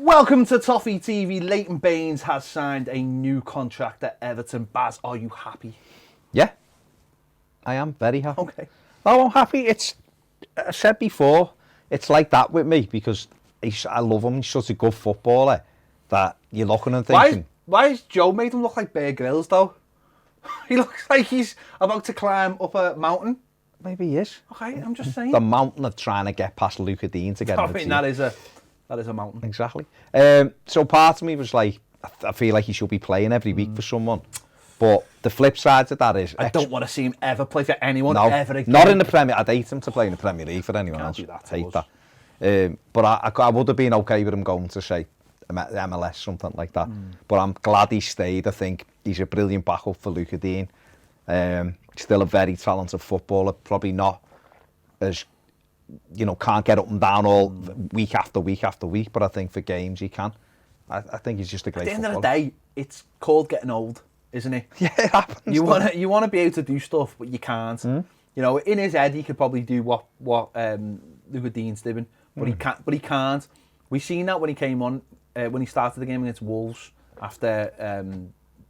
Welcome to Toffee TV. Leighton Baines has signed a new contract at Everton. Baz, are you happy? Yeah, I am very happy. Okay. Oh, I'm happy. I said before, it's like that with me because I love him. He's such a good footballer that you're looking and thinking... Why has Joe made him look like Bear Grylls, though? He looks like he's about to climb up a mountain. Maybe he is. Okay, I'm just saying. The mountain of trying to get past Luca Dean to get I mean, that is a mountain. Exactly. So part of me was like, I feel like he should be playing every week for someone. But the flip side to that is... I don't want to see him ever play for anyone ever again. Not in the Premier. I'd hate him to play in the Premier League for anyone else. Do that I'd hate that. But I would have been okay with him going to, say, MLS, something like that. But I'm glad he stayed. I think he's a brilliant backup for Luca Dean. Still a very talented footballer. Probably not as... can't get up and down all week after week after week, but I think for games he can. I think he's just a great footballer. At the end of the day, it's called getting old, isn't it? Yeah, it happens. You want to be able to do stuff, but you can't. In his head, he could probably do what Luca Dean's doing, but he can't. But he can't. We seen that when he came on, when he started the game against Wolves after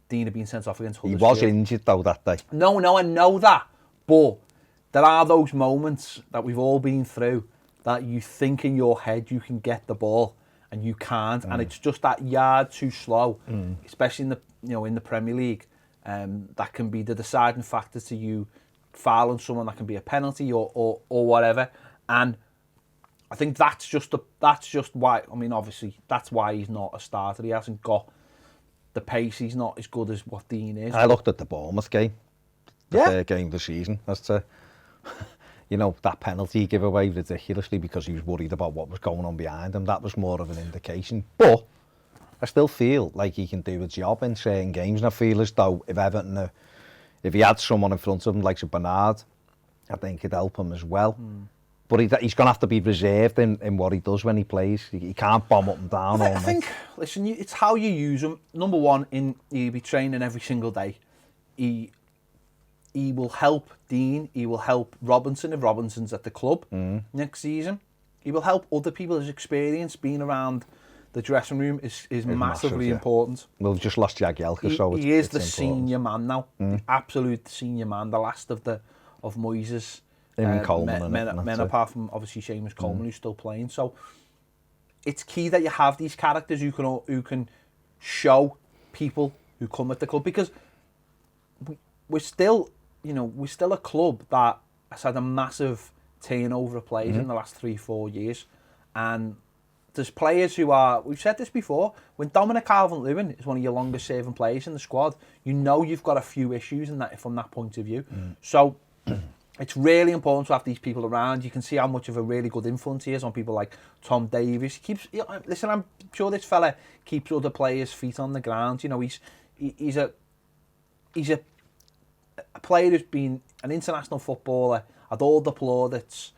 Dean had been sent off against Huddersfield. He was injured though that day. No, I know that, but there are those moments that we've all been through that you think in your head you can get the ball and you can't, and it's just that yard too slow, especially in the Premier League. That can be the deciding factor to you fouling someone. That can be a penalty or whatever. And I think that's just why. I mean, obviously that's why he's not a starter. He hasn't got the pace. He's not as good as what Dean is. I looked at the Bournemouth game, the game of the season, as to that penalty he gave away ridiculously because he was worried about what was going on behind him. That was more of an indication. But I still feel like he can do a job in certain games, and I feel as though if Everton, if he had someone in front of him like Bernard, I think it'd help him as well. But he's going to have to be reserved in what he does when he plays. He can't bomb up and down all night. I think, listen, it's how you use him. Number one, he'll be training every single day. He will help Dean. He will help Robinson if Robinson's at the club next season. He will help other people. His experience being around the dressing room is massively important. We've just lost Jagielka, so he is the senior man now. The absolute senior man. The last of Moises. Coleman men apart from obviously Seamus Coleman, who's still playing. So it's key that you have these characters who can show people who come at the club, because we're still a club that has had a massive turnover of players in the last 3-4 years, and there's players who are, we've said this before, when Dominic Calvert-Lewin is one of your longest serving players in the squad, you've got a few issues in that from that point of view. So it's really important to have these people around. You can see how much of a really good influence he is on people like Tom Davies. Listen, I'm sure this fella keeps other players' feet on the ground. He's a player who's been an international footballer, had all the plaudits,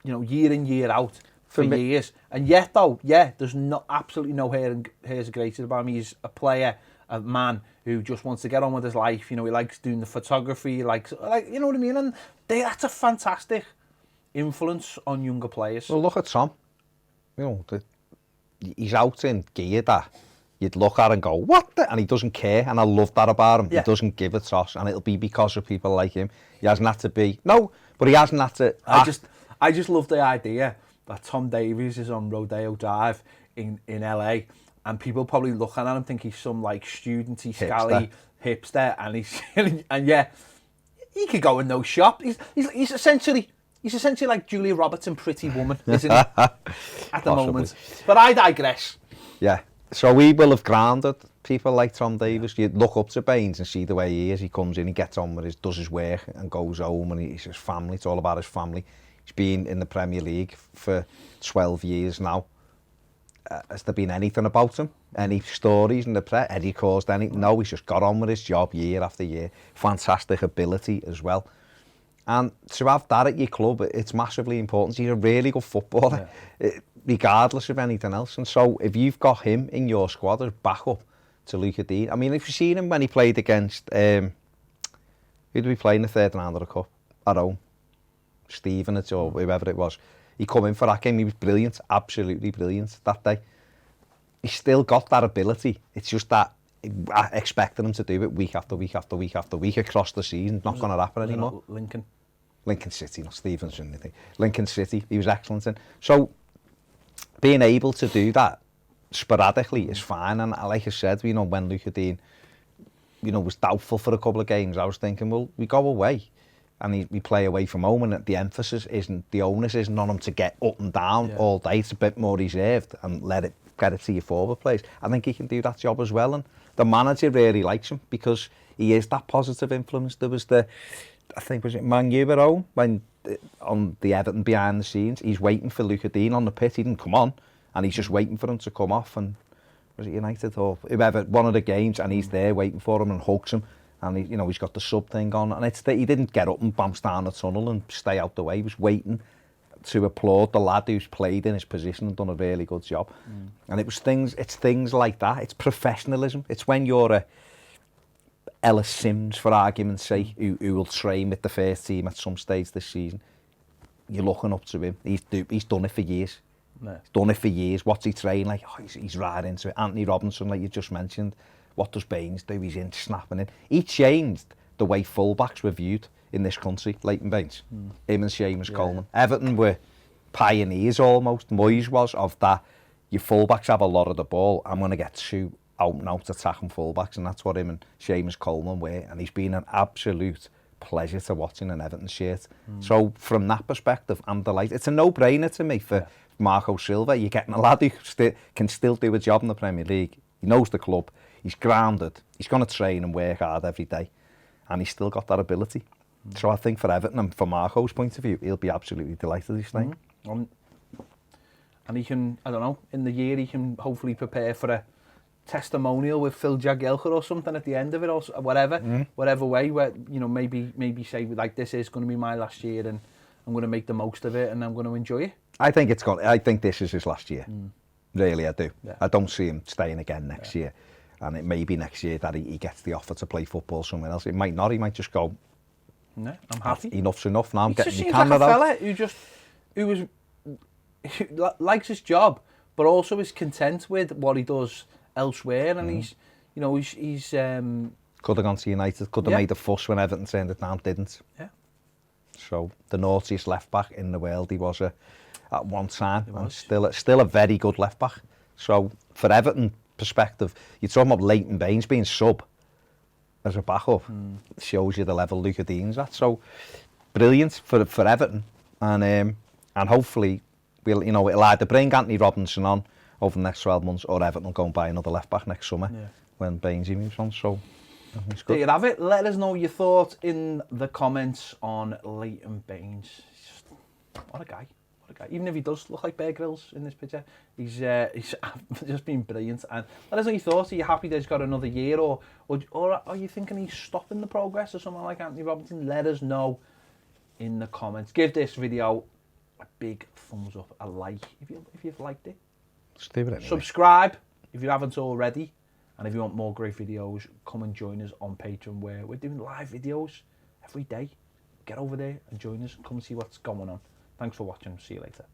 year in, year out for years. And yet, though, there's absolutely no hairs grated about him. He's a player, a man who just wants to get on with his life. He likes doing the photography, you know what I mean? And that's a fantastic influence on younger players. Well, look at Tom. He's out in gear that you'd look at and go, what the? And he doesn't care, and I love that about him. Yeah. He doesn't give a toss, and it'll be because of people like him. He hasn't had to be... No, but he hasn't had to... I just love the idea that Tom Davies is on Rodeo Drive in LA, and people probably looking at him think he's some studenty, scally hipster, and he could go in no shop. He's essentially like Julia Roberts in Pretty Woman, isn't he? At the moment. But I digress. Yeah. So we will have grounded people like Tom Davies. You look up to Baines and see the way he is. He comes in, he gets on with does his work and goes home, and he's his family. It's all about his family. He's been in the Premier League for 12 years now. Has there been anything about him? Any stories in the press? Eddie caused anything? No, he's just got on with his job year after year. Fantastic ability as well. And to have that at your club, it's massively important. He's a really good footballer, regardless of anything else. And so if you've got him in your squad as backup to Luca Dean, I mean, if you've seen him when he played against, who did we play in the third round of the Cup? At home. Stevenage or whoever it was. He come in for that game, he was brilliant, absolutely brilliant that day. He's still got that ability. It's just that I expected him to do it week after week after week after week across the season. Not going to happen anymore. Lincoln City, not Stevenage or anything. Lincoln City, he was excellent in. So being able to do that sporadically is fine. And like I said, you know, when Luca Dean, you know, was doubtful for a couple of games, I was thinking, well, we go away and we play away from home, and the emphasis isn't, the onus isn't on him to get up and down all day. It's a bit more reserved and get it to your forward players. I think he can do that job as well, and the manager really likes him because he is that positive influence. There was I think was it Man U at home when on the Everton behind the scenes, he's waiting for Luca Dean on the pitch. He didn't come on, and he's just waiting for him to come off. And was it United or whoever, one of the games, and he's there waiting for him and hugs him. And he, you know, he's got the sub thing on, and it's that he didn't get up and bounce down the tunnel and stay out the way. He was waiting to applaud the lad who's played in his position and done a really good job. And it's things like that. It's professionalism. It's when you're a Ellis Sims, for argument's sake, who will train with the first team at some stage this season. You're looking up to him. He's done it for years. Yeah. He's done it for years. What's he train like? Oh, he's right into it. Anthony Robinson, like you just mentioned. What does Baines do? He's in, snapping in. He changed the way fullbacks were viewed in this country, Leighton Baines. Him and Seamus Coleman. Everton were pioneers almost, Moyes was, of that. Your fullbacks have a lot of the ball. I'm going to get two out-and-out attacking fullbacks, and that's what him and Seamus Coleman were. And he's been an absolute pleasure to watch in an Everton shirt. So from that perspective, I'm delighted. It's a no-brainer to me for Marco Silva. You're getting a lad who can still do a job in the Premier League. He knows the club. He's grounded. He's going to train and work hard every day. And he's still got that ability. So I think for Everton and from Marco's point of view, he'll be absolutely delighted he's staying. And he can, I don't know, in the year he can hopefully prepare for a testimonial with Phil Jagielka or something at the end of it, or whatever way, where, you know, maybe say like, this is going to be my last year and I'm going to make the most of it and I'm going to enjoy it. I think this is his last year. Really, I do. Yeah. I don't see him staying again next year. And it may be next year that he gets the offer to play football somewhere else. It might not. He might just go, no, I'm happy. Enough's enough. Now I'm getting the He camera just seems like a fella who likes his job, but also is content with what he does elsewhere. And he's could have gone to United. Could have made a fuss when Everton turned it down. Didn't. Yeah. So the naughtiest left back in the world he was at one time, and still a very good left back. So for Everton perspective, you're talking about Leighton Baines being sub as a backup. Shows you the level Luca Dean's at. So brilliant for Everton, and hopefully it'll either bring Anthony Robinson on over the next 12 months, or Everton will go and buy another left back next summer when Baines moves on. So it's good. There you have it. Let us know your thoughts in the comments on Leighton Baines. What a guy. Even if he does look like Bear Grylls in this picture, he's just been brilliant. And let us know your thoughts. Are you happy that he's got another year, or are you thinking he's stopping the progress or something like Anthony Robinson? Let us know in the comments. Give this video a big thumbs up, a like if you've liked it. Anyway. Subscribe if you haven't already, and if you want more great videos, come and join us on Patreon, where we're doing live videos every day. Get over there and join us. Come and see what's going on. Thanks for watching. See you later.